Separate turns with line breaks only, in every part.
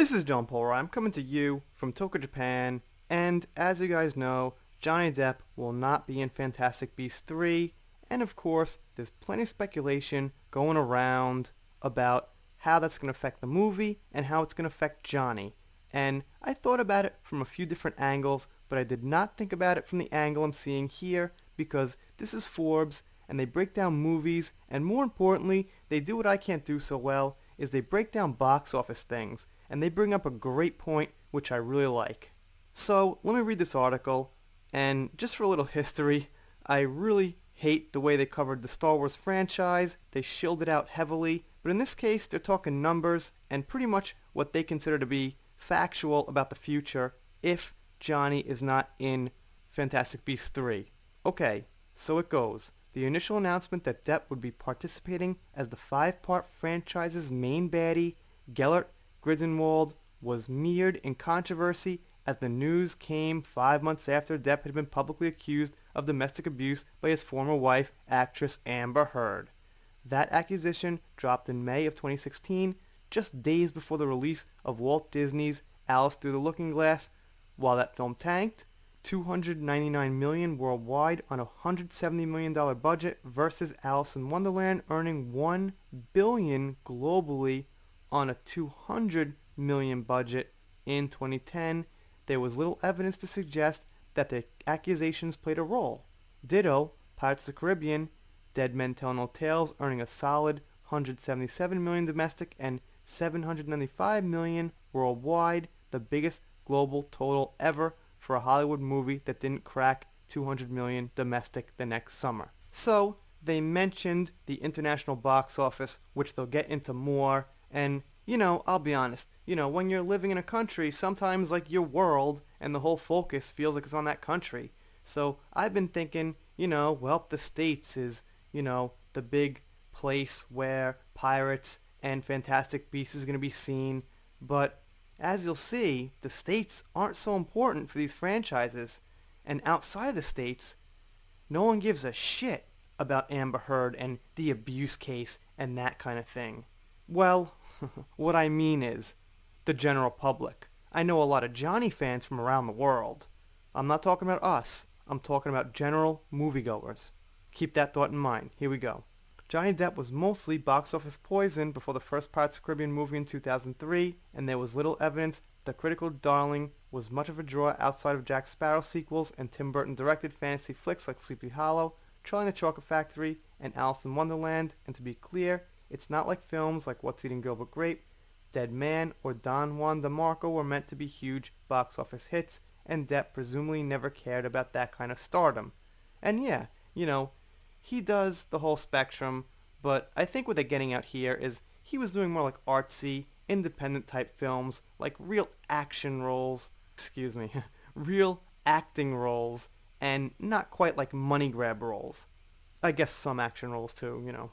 This is John Polroy. I'm coming to you from Tokyo, Japan, and as you guys know, Johnny Depp will not be in Fantastic Beasts 3, and of course, there's plenty of speculation going around about how that's going to affect the movie and how it's going to affect Johnny. And I thought about it from a few different angles, but I did not think about it from the angle I'm seeing here because this is Forbes and they break down movies, and more importantly, they do what I can't do so well, is they break down box office things, and they bring up a great point which I really like. So let me read this article, and just for a little history, I really hate the way they covered the Star Wars franchise. They shilled it out heavily, but in this case they're talking numbers and pretty much what they consider to be factual about the future if Johnny is not in Fantastic Beasts 3. Okay, so it goes. The initial announcement that Depp would be participating as the five-part franchise's main baddie, Gellert Grindelwald, was mired in controversy as the news came 5 months after Depp had been publicly accused of domestic abuse by his former wife, actress Amber Heard. That accusation dropped in May of 2016, just days before the release of Walt Disney's Alice Through the Looking Glass. While that film tanked, $299 million worldwide on a $170 million budget versus Alice in Wonderland earning $1 billion globally on a $200 million budget in 2010. There was little evidence to suggest that the accusations played a role. Ditto, Pirates of the Caribbean, Dead Men Tell No Tales earning a solid $177 million domestic and $795 million worldwide, the biggest global total ever for a Hollywood movie that didn't crack $200 million domestic the next summer. So they mentioned the international box office, which they'll get into more, and I'll be honest, when you're living in a country, sometimes like your world and the whole focus feels like it's on that country. So I've been thinking, the States is, the big place where Pirates and Fantastic Beasts is going to be seen, but as you'll see, the States aren't so important for these franchises, and outside of the States, no one gives a shit about Amber Heard and the abuse case and that kind of thing. Well, what I mean is, the general public. I know a lot of Johnny fans from around the world. I'm not talking about us, I'm talking about general moviegoers. Keep that thought in mind. Here we go. Johnny Depp was mostly box office poison before the first Pirates of the Caribbean movie in 2003, and there was little evidence the critical darling was much of a draw outside of Jack Sparrow sequels and Tim Burton directed fantasy flicks like Sleepy Hollow, Charlie and the Chocolate Factory, and Alice in Wonderland, and to be clear, it's not like films like What's Eating Gilbert Grape, Dead Man, or Don Juan DeMarco were meant to be huge box office hits, and Depp presumably never cared about that kind of stardom. And yeah, he does the whole spectrum, but I think what they're getting out here is he was doing more like artsy, independent type films, like real action roles, real acting roles, and not quite like money grab roles. I guess some action roles too.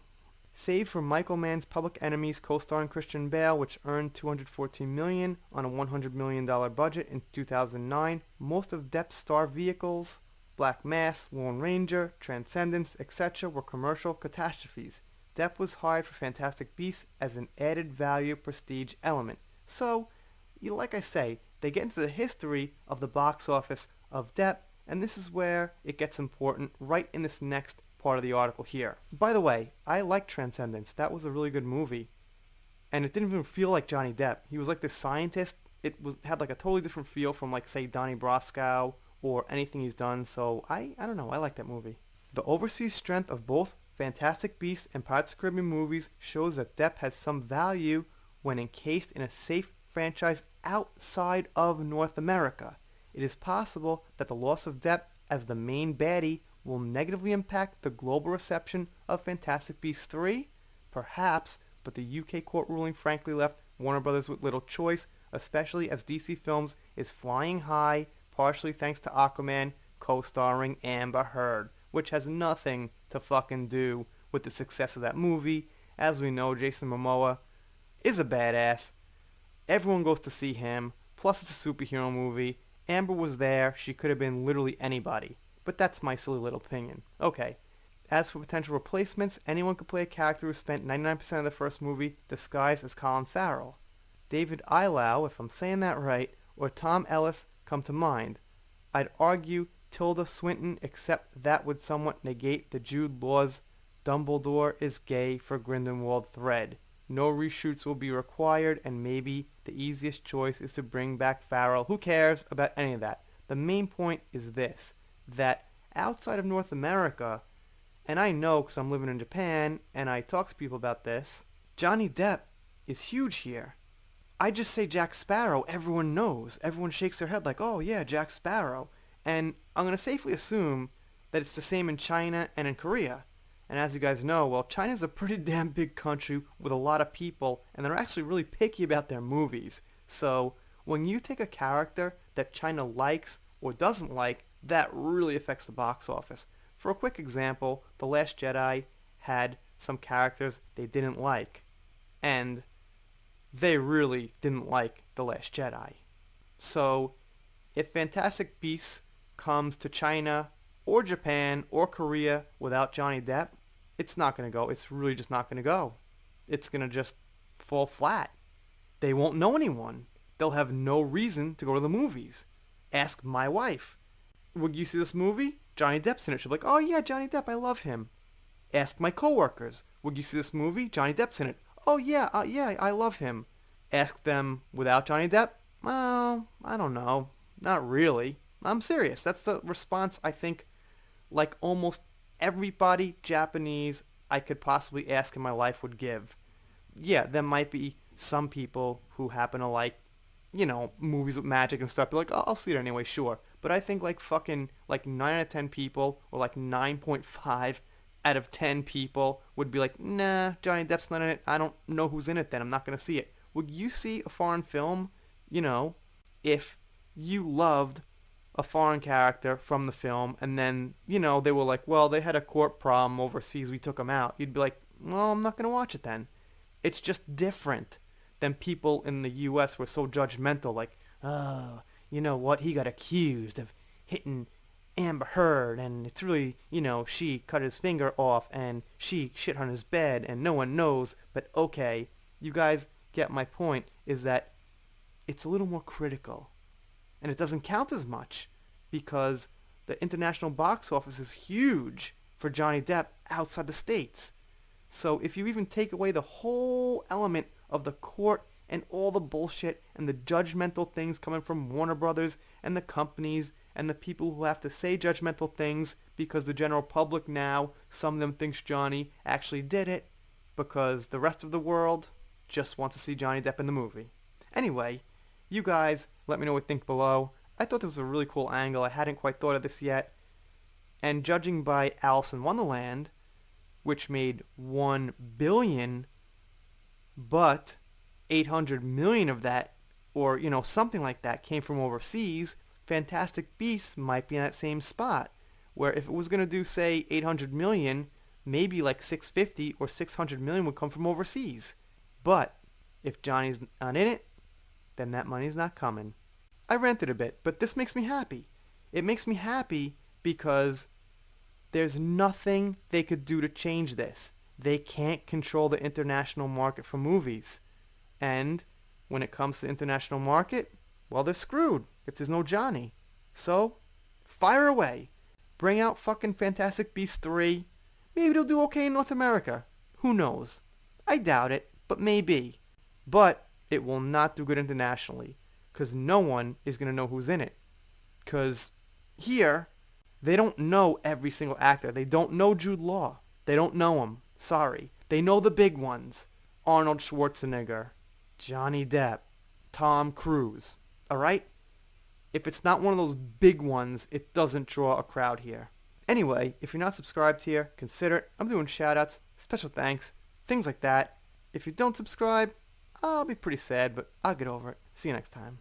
Save for Michael Mann's Public Enemies co-starring Christian Bale, which earned $214 million on a $100 million budget in 2009, most of Depp's star vehicles, Black Mass, Lone Ranger, Transcendence, etc. were commercial catastrophes. Depp was hired for Fantastic Beasts as an added value prestige element. So, like I say, they get into the history of the box office of Depp, and this is where it gets important right in this next part of the article here. By the way, I like Transcendence. That was a really good movie. And it didn't even feel like Johnny Depp. He was like this scientist. Had like a totally different feel from like, say, Donnie Brasco or anything he's done, so I don't know, I like that movie. The overseas strength of both Fantastic Beasts and Pirates of the Caribbean movies shows that Depp has some value when encased in a safe franchise outside of North America. It is possible that the loss of Depp as the main baddie will negatively impact the global reception of Fantastic Beasts 3? Perhaps, but the UK court ruling frankly left Warner Brothers with little choice, especially as DC Films is flying high, partially thanks to Aquaman co-starring Amber Heard, which has nothing to fucking do with the success of that movie. As we know, Jason Momoa is a badass. Everyone goes to see him, plus it's a superhero movie. Amber was there, she could have been literally anybody. But that's my silly little opinion. Okay, as for potential replacements, anyone could play a character who spent 99% of the first movie disguised as Colin Farrell. David Eilau, if I'm saying that right, or Tom Ellis come to mind. I'd argue Tilda Swinton, except that would somewhat negate the Jude Law's Dumbledore is gay for Grindelwald thread. No reshoots will be required, and maybe the easiest choice is to bring back Farrell. Who cares about any of that? The main point is this, that outside of North America, and I know because I'm living in Japan and I talk to people about this, Johnny Depp is huge here. I just say Jack Sparrow, everyone knows. Everyone shakes their head like, oh yeah, Jack Sparrow. And I'm going to safely assume that it's the same in China and in Korea. And as you guys know, well, China's a pretty damn big country with a lot of people, and they're actually really picky about their movies. So when you take a character that China likes or doesn't like, that really affects the box office. For a quick example, The Last Jedi had some characters they didn't like, and they really didn't like The Last Jedi. So if Fantastic Beasts comes to China or Japan or Korea without Johnny Depp, it's not going to go. It's really just not going to go. It's going to just fall flat. They won't know anyone. They'll have no reason to go to the movies. Ask my wife. Would you see this movie? Johnny Depp's in it. She'll be like, oh yeah, Johnny Depp, I love him. Ask my coworkers. Would you see this movie? Johnny Depp's in it. Oh yeah, I love him. Ask them without Johnny Depp? Well, I don't know. Not really. I'm serious. That's the response I think like almost everybody Japanese I could possibly ask in my life would give. Yeah, there might be some people who happen to like, movies with magic and stuff. Be like, oh, I'll see it anyway, sure. But I think like fucking like 9 out of 10 people, or like 9.5 out of 10 people would be like, nah, Johnny Depp's not in it. I don't know who's in it then. I'm not going to see it. Would you see a foreign film, if you loved a foreign character from the film and then, they were like, well, they had a court problem overseas, we took them out. You'd be like, well, I'm not going to watch it then. It's just different than people in the U.S. were so judgmental, like, oh, you know what, he got accused of hitting Amber Heard, and it's really, she cut his finger off, and she shit on his bed, and no one knows, but okay, you guys get my point, is that it's a little more critical. And it doesn't count as much, because the international box office is huge for Johnny Depp outside the States. So if you even take away the whole element of the court and all the bullshit and the judgmental things coming from Warner Brothers and the companies and the people who have to say judgmental things because the general public now, some of them thinks Johnny actually did it because the rest of the world just wants to see Johnny Depp in the movie. Anyway, you guys let me know what you think below. I thought this was a really cool angle. I hadn't quite thought of this yet. And judging by Alice in Wonderland, which made $1 billion, but 800 million of that, or something like that, came from overseas, Fantastic Beasts might be in that same spot, where if it was going to do, say, 800 million, maybe like 650 or 600 million would come from overseas. But if Johnny's not in it, then that money's not coming. I ranted a bit, but this makes me happy. It makes me happy because there's nothing they could do to change this. They can't control the international market for movies. And when it comes to the international market, well, they're screwed if there's no Johnny. So, fire away. Bring out fucking Fantastic Beasts 3. Maybe it'll do okay in North America. Who knows? I doubt it, but maybe. But it will not do good internationally, because no one is going to know who's in it. Because here, they don't know every single actor. They don't know Jude Law. They don't know him. Sorry. They know the big ones. Arnold Schwarzenegger, Johnny Depp, Tom Cruise. Alright? If it's not one of those big ones, it doesn't draw a crowd here. Anyway, if you're not subscribed here, consider it. I'm doing shoutouts, special thanks, things like that. If you don't subscribe, I'll be pretty sad, but I'll get over it. See you next time.